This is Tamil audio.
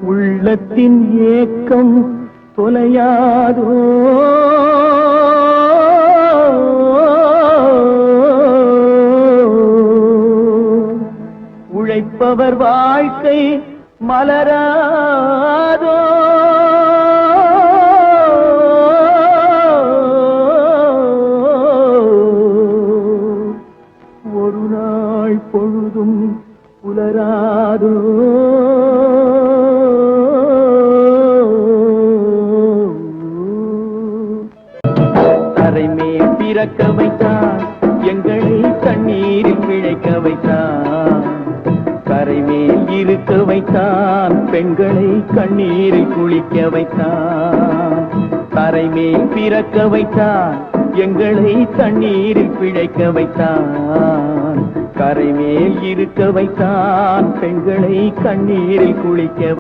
உள்ளத்தின் ஏக்கம் தொலையாதோ உழைப்பவர் வாழ்க்கை மலராதோ ஒரு நாள் பொழுதும் புலராதோ தரைமேல் பிறக்க வைத்தான் எங்களை தண்ணீரில் பிழைக்க வைத்தான் கரைமேல் இருக்க வைத்தான் பெண்களை கண்ணீரில் குளிக்க வைத்தான் தரைமேல் பிறக்க வைத்தான் எங்களை தண்ணீரில் பிழைக்க வைத்தான் கரைமேல் இருக்க வைத்தான் பெண்களை கண்ணீரில் குளிக்க